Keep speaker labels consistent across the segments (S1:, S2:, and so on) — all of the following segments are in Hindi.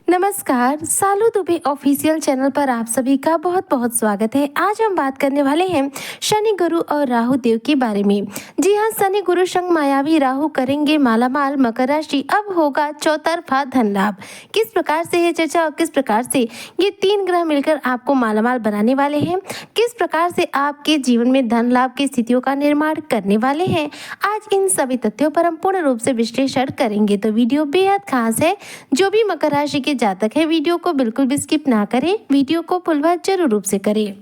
S1: नमस्कार, सालू दुबे ऑफिशियल चैनल पर आप सभी का बहुत बहुत स्वागत है। आज हम बात करने वाले हैं शनि गुरु और राहु देव के बारे में। जी हाँ, शनि गुरु संग मायावी राहु करेंगे मालामाल मकर राशि। अब होगा चौतरफा धन लाभ। किस प्रकार से है चर्चा और किस प्रकार से ये तीन ग्रह मिलकर आपको मालामाल बनाने वाले हैं, किस प्रकार से आपके जीवन में धन लाभ की स्थितियों का निर्माण करने वाले हैं, आज इन सभी तथ्यों पर हम पूर्ण रूप से विश्लेषण करेंगे। तो वीडियो बेहद खास है। जो भी मकर राशि के जातक है, वीडियो को बिल्कुल भी स्किप ना करें, वीडियो को फुल जरूर रूप से करें।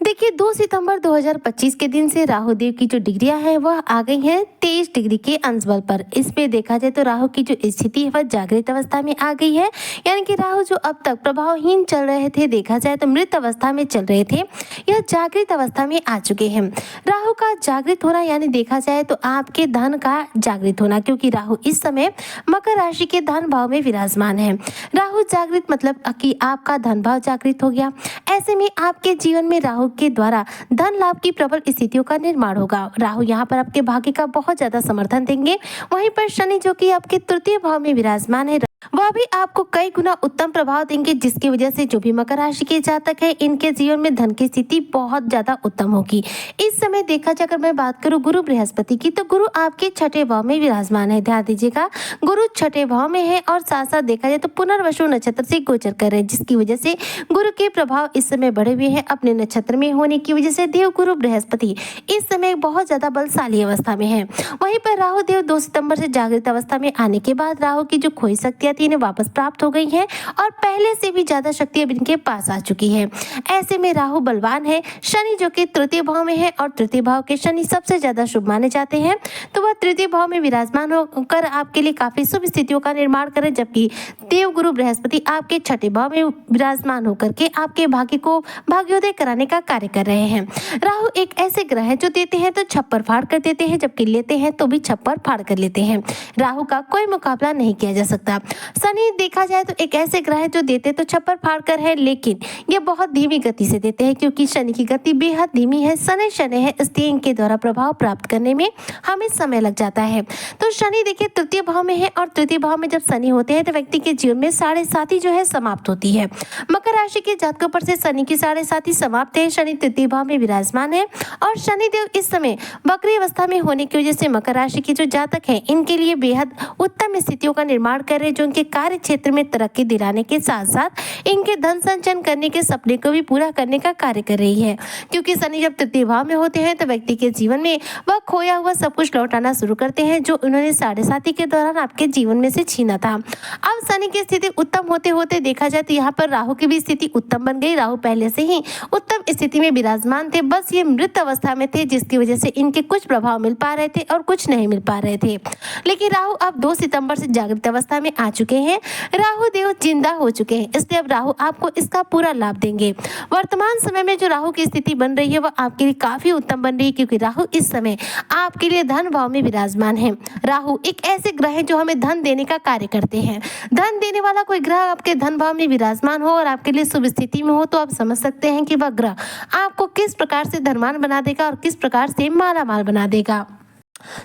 S1: देखिए, 2 सितंबर 2025 के दिन से राहु देव की जो डिग्रियां हैं वह आ गई हैं 23 डिग्री के अंश बल पर। इसमें देखा जाए तो राहु की जो स्थिति है वह जागृत अवस्था में आ गई है, यानी कि राहु जो अब तक प्रभावहीन चल रहे थे, देखा जाए तो मृत अवस्था में चल रहे थे, यह जागृत अवस्था में आ चुके हैं। राहु का जागृत होना यानी देखा जाए तो आपके धन का जागृत होना, क्योंकि राहु इस समय मकर राशि के धन भाव में विराजमान है। राहु जागृत मतलब कि आपका धन भाव जागृत हो गया। ऐसे में आपके जीवन में राहु के द्वारा धन लाभ की प्रबल स्थितियों का निर्माण होगा। राहु यहाँ पर आपके भाग्य का बहुत ज्यादा समर्थन देंगे। वहीं पर शनि जो कि आपके तृतीय भाव में विराजमान है, वह भी आपको कई गुना उत्तम प्रभाव देंगे, जिसकी वजह से जो भी मकर राशि के जातक है, इनके जीवन में धन की स्थिति बहुत ज्यादा उत्तम होगी। इस समय देखा जाए, अगर मैं बात करूं गुरु बृहस्पति की, तो गुरु आपके छठे भाव में विराजमान है। ध्यान दीजिएगा, गुरु छठे भाव में है और साथ साथ देखा जाए तो पुनर्वसु नक्षत्र से गोचर कर रहे हैं, जिसकी वजह से गुरु के प्रभाव इस समय बढ़े हुए हैं। अपने नक्षत्र में होने की वजह से देव गुरु बृहस्पति इस समय बहुत ज्यादा बलशाली अवस्था में है। वहीं पर राहु देव 2 सितंबर से जागृत अवस्था में आने के बाद राहु की जो खोई शक्तियां थी इन्हें वापस प्राप्त हो गई हैं और पहले से भी ज्यादा शक्तियां इनके पास आ चुकी है। ऐसे में राहु बलवान है। शनि जो कि तृतीय भाव में है और तृतीय भाव के शनि सबसे ज्यादा शुभ माने जाते हैं, तो वह तृतीय भाव में विराजमान होकर आपके लिए काफी शुभ स्थितियों का निर्माण करें, जबकि देव गुरु बृहस्पति आपके छठे भाव में विराजमान होकर के आपके भाग्य को भाग्योदय कराने का कार्य कर रहे हैं। राहु एक ऐसे ग्रह है जो देते हैं तो छप्पर फाड़ कर देते हैं, जबकि लेते हैं तो भी छप्पर फाड़ कर लेते हैं। राहु का कोई मुकाबला नहीं किया जा सकता। शनि देखा जाए तो एक ऐसे ग्रह है जो देते तो छप्पर फाड़ कर है, लेकिन ये बहुत धीमी गति से देते हैं, क्योंकि शनि की गति बेहद धीमी है। शनि है, इसलिए इनके द्वारा प्रभाव प्राप्त करने में हमें समय लग जाता है। तो शनि देखिए तृतीय भाव में है और तृतीय भाव में जब शनि होते हैं तो व्यक्ति के जीवन में साढ़े साथी जो है समाप्त होती है। मकर राशि के जातकों पर से शनि की साढ़े साथी समाप्त है। शनि तृतीय भाव में विराजमान है और शनिदेव इस समय वक्री अवस्था में होने की वजह से मकर राशि के जो जातक हैं, इनके लिए बेहद उत्तम स्थितियों का निर्माण कर रहे हैं, जो इनके कार्य क्षेत्र में तरक्की दिलाने के साथ साथ इनके धन संचयन करने के सपने को भी पूरा करने का कार्य कर रही है। क्योंकि शनि जब तृतीय भाव में होते हैं तो व्यक्ति के जीवन में वह खोया हुआ सब कुछ लौटाना शुरू करते हैं, जो उन्होंने साढ़े साथी के दौरान आपके जीवन में से छीना था। अब शनि की स्थिति उत्तम होते होते देखा जाए तो यहाँ पर राहु की भी स्थिति उत्तम बन गई। राहु पहले से ही उत्तम स्थिति में विराजमान थे, बस ये मृत अवस्था में थे, जिसकी वजह से इनके कुछ प्रभाव मिल पा रहे थे और कुछ नहीं मिल पा रहे थे। लेकिन राहु अब 2 सितंबर से जागृत अवस्था में आ चुके हैं। राहु देव जिंदा हो चुके हैं, इसलिए अब राहु आपको इसका पूरा लाभ देंगे। वर्तमान समय में जो राहु की स्थिति बन रही है वह आपके लिए काफी उत्तम बन रही है, क्योंकि राहु इस समय आपके लिए धन भाव में विराजमान है। राहु एक ऐसे ग्रह है जो हमें धन देने का कार्य करते हैं। धन देने वाला कोई ग्रह आपके धन भाव में विराजमान हो और आपके लिए शुभ स्थिति में हो, तो आप समझ सकते हैं कि वह ग्रह आपको किस प्रकार से धनवान बना देगा और किस प्रकार से मालामाल बना देगा।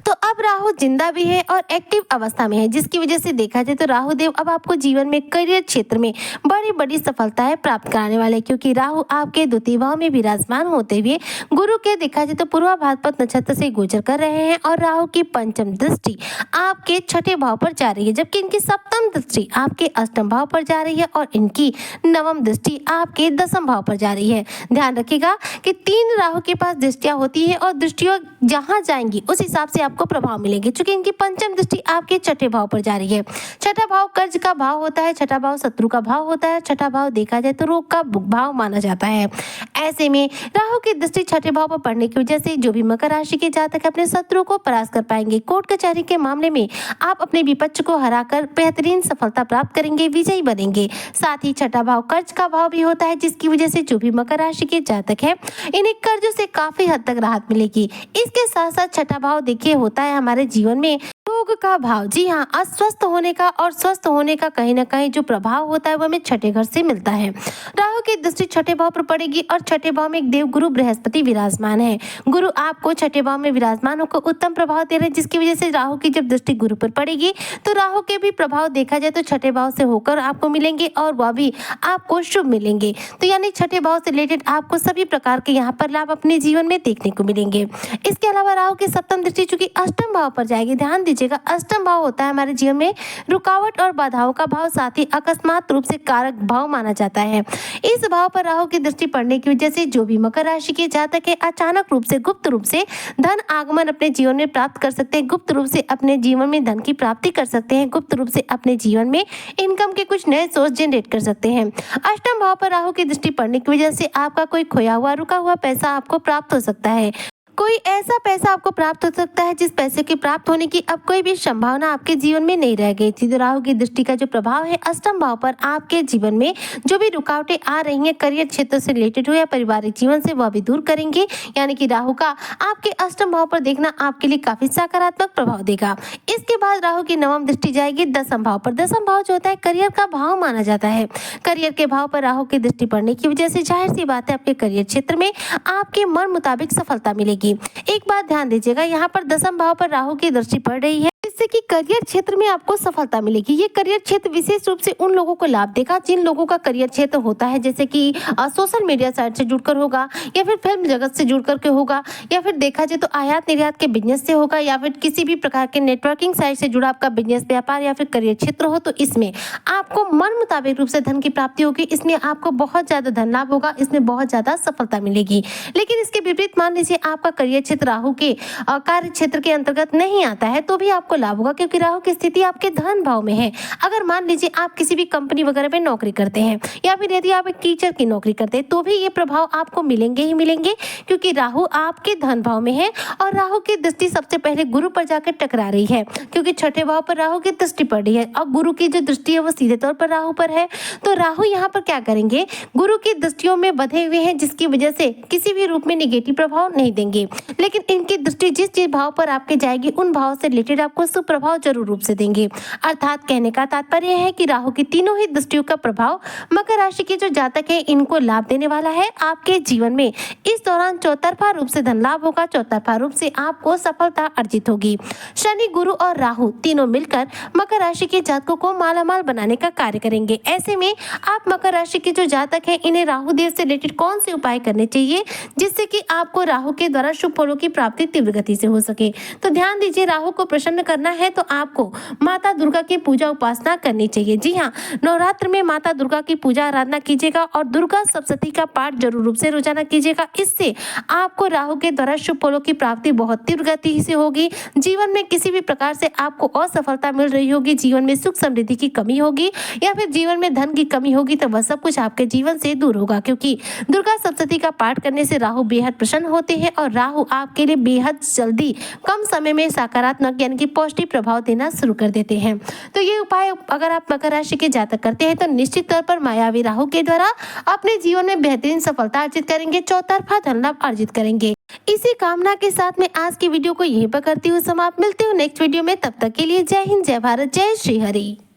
S1: तो अब राहु जिंदा भी है और एक्टिव अवस्था में है, जिसकी वजह से देखा जाए तो राहु देव अब आपको जीवन में करियर क्षेत्र में बड़ी बड़ी सफलताएं प्राप्त कराने वाले हैं, क्योंकि राहु आपके द्वितीय भाव में विराजमान होते हुए गुरु के देखा जाए तो पूर्वा भाद्रपद नक्षत्र से गोचर कर रहे हैं और राहु की पंचम दृष्टि आपके छठे भाव पर जा रही है, जबकि इनकी सप्तम दृष्टि आपके अष्टम भाव पर जा रही है और इनकी नवम दृष्टि आपके दसम भाव पर जा रही है। ध्यान रखिएगा कि 3 राहु के पास दृष्टियां होती है और दृष्टियों जहां जाएंगी उस हिसाब से आपको प्रभाव मिलेंगे। चूंकि इनकी पंचम दृष्टि आपके छठे भाव पर जा रही है। छठा भाव कर्ज का भाव होता है, छठा भाव शत्रु का भाव होता है, छठा भाव देखा जाए तो रोग का भाव माना जाता है। ऐसे में राहु की दृष्टि छठे भाव पर पड़ने की वजह से जो भी मकर राशि के जातक अपने शत्रु को परास्त कर पाएंगे। कोर्ट कचहरी के मामले में आप अपने विपक्ष को हराकर बेहतरीन सफलता प्राप्त करेंगे, विजयी बनेंगे। साथ ही छठा भाव कर्ज का भाव भी होता है, जिसकी वजह से जो भी मकर राशि के जातक है इन्हें कर्जों से काफी हद तक राहत मिलेगी। इसके साथ साथ छठा भाव देखिए होता है हमारे जीवन में रोग का भाव, जी हाँ, अस्वस्थ होने का और स्वस्थ होने का कहीं ना कहीं जो प्रभाव होता है वो हमें छठे घर से मिलता है। राहु की दृष्टि छठे भाव पर पड़ेगी और छठे भाव में एक देव गुरु बृहस्पति विराजमान है। गुरु आपको छठे भाव में विराजमान होकर उत्तम प्रभाव दे रहे हैं, जिसकी वजह से राहु की जब दृष्टि गुरु पर पड़ेगी तो राहु के भी प्रभाव देखा जाए तो छठे भाव से होकर आपको मिलेंगे और वह भी आपको शुभ मिलेंगे। तो यानी छठे भाव से रिलेटेड आपको सभी प्रकार के यहाँ पर लाभ अपने जीवन में देखने को मिलेंगे। इसके अलावा राहु की सप्तम दृष्टि चूंकि अष्टम भाव पर जाएगी, ध्यान दीजिएगा, अष्टम भाव होता है हमारे जीवन में रुकावट और बाधाओं का भाव, साथ ही अकस्मात रूप से कारक भाव माना जाता है। इस भाव पर राहु की दृष्टि पड़ने की वजह से जो भी मकर राशि के जातक है अचानक रूप से गुप्त रूप से धन आगमन अपने जीवन में प्राप्त कर सकते हैं, गुप्त रूप से अपने जीवन में धन की प्राप्ति कर सकते हैं, गुप्त रूप से अपने जीवन में इनकम के कुछ नए सोर्स जनरेट कर सकते हैं। अष्टम भाव पर राहु की दृष्टि पड़ने की वजह से आपका कोई खोया हुआ रुका हुआ पैसा आपको प्राप्त हो सकता है। कोई ऐसा पैसा आपको प्राप्त हो सकता है जिस पैसे के प्राप्त होने की अब कोई भी संभावना आपके जीवन में नहीं रह गई थी। तो राहु की दृष्टि का जो प्रभाव है अष्टम भाव पर आपके जीवन में जो भी रुकावटें आ रही हैं करियर क्षेत्र से रिलेटेड हो या पारिवारिक जीवन से, वह भी दूर करेंगे। यानी कि राहु का आपके अष्टम भाव पर देखना आपके लिए काफी सकारात्मक प्रभाव देगा। इसके बाद राहु की नवम दृष्टि जाएगी दसम भाव पर। दसम भाव जो होता है करियर का भाव माना जाता है। करियर के भाव पर राहु की दृष्टि पड़ने की वजह से जाहिर सी बात है आपके करियर क्षेत्र में आपके मन मुताबिक सफलता मिलेगी। एक बात ध्यान दीजिएगा, यहाँ पर दसम भाव पर राहु की दृष्टि पड़ रही है जिससे कि करियर क्षेत्र में आपको सफलता मिलेगी। ये करियर क्षेत्र विशेष रूप से उन लोगों को लाभ देगा जिन लोगों का करियर क्षेत्र होता है जैसे कि सोशल मीडिया साइट से जुड़कर होगा या फिर फिल्म जगत से जुड़कर के होगा या फिर देखा जाए तो आयात निर्यात के बिजनेस से होगा या फिर किसी भी प्रकार के नेटवर्किंग साइट से जुड़ा आपका बिजनेस व्यापार या फिर करियर क्षेत्र हो, तो इसमें आपको मन मुताबिक रूप से धन की प्राप्ति होगी, इसमें आपको बहुत ज्यादा धन लाभ होगा, इसमें बहुत ज्यादा सफलता मिलेगी। लेकिन इसके विपरीत मान लीजिए आपका करियर क्षेत्र राहु के कार्य क्षेत्र के अंतर्गत नहीं आता है तो भी आपको लाभ होगा क्योंकि राहु की स्थिति आपके धन भाव में है। अगर मान लीजिए आप किसी भी कंपनी वगैरह में नौकरी करते हैं या फिर यदि आप एक टीचर की नौकरी करते हैं तो भी ये प्रभाव आपको मिलेंगे ही मिलेंगे क्योंकि राहु आपके धन भाव में है और राहु की दृष्टि सबसे पहले गुरु पर जाकर टकरा रही है क्योंकि छठे भाव पर राहु की दृष्टि पड़ रही है और गुरु की जो दृष्टि है वो सीधे तौर पर राहु पर है। तो राहु यहाँ पर क्या करेंगे, गुरु की दृष्टियों में बंधे हुए हैं जिसकी वजह से किसी भी रूप में निगेटिव प्रभाव नहीं देंगे, लेकिन इनकी दृष्टि जिस भाव पर आपके जाएगी उन भाव से रिलेटेड आपको सुप्रभाव जरूर रूप से देंगे। अर्थात कहने का तात्पर्य है कि राहु की तीनों ही दृष्टियों का प्रभाव मकर राशि के जो जातक है इनको लाभ देने वाला है। आपके जीवन में इस दौरान चौतरफा रूप से धन लाभ होगा, चौतरफा रूप से आपको सफलता अर्जित होगी। शनि, गुरु और राहु तीनों मिलकर मकर राशि के जातकों को मालामाल बनाने का कार्य करेंगे। ऐसे में आप मकर राशि के जो जातक है इन्हें राहु देव से रिलेटेड कौन से उपाय करने चाहिए जिससे कि आपको राहु के द्वारा शुभ फलों की प्राप्ति तीव्र गति से हो सके। तो ध्यान दीजिए, राहु को प्रसन्न करना है तो आपको माता दुर्गा की पूजा उपासना करनी चाहिए। जी हाँ, नवरात्र में माता दुर्गा की पूजा आराधना कीजिएगा और दुर्गा सप्तशती का पाठ जरूर रूप से रोजाना कीजिएगा। इससे आपको राहु के द्वारा शुभ फलों की प्राप्ति बहुत तीव्र गति से होगी। जीवन में किसी भी प्रकार से आपको असफलता मिल रही होगी, जीवन में सुख समृद्धि की कमी होगी या फिर जीवन में धन की कमी होगी तो वह सब कुछ आपके जीवन से दूर होगा क्योंकि दुर्गा सप्तशती का पाठ करने से राहु बेहद प्रसन्न होते हैं और राहु आपके लिए बेहद जल्दी कम समय में सकारात्मक यानी कि पॉजिटिव प्रभाव देना शुरू कर देते हैं। तो ये उपाय अगर आप मकर राशि के जातक करते हैं तो निश्चित तौर पर मायावी राहु के द्वारा अपने जीवन में बेहतरीन सफलता अर्जित करेंगे, चौतरफा धन लाभ अर्जित करेंगे। इसी कामना के साथ में आज की वीडियो को यहीं पर करती हूँ समाप्त। मिलती हूँ नेक्स्ट वीडियो में, तब तक के लिए जय हिंद, जय भारत, जय श्री हरि।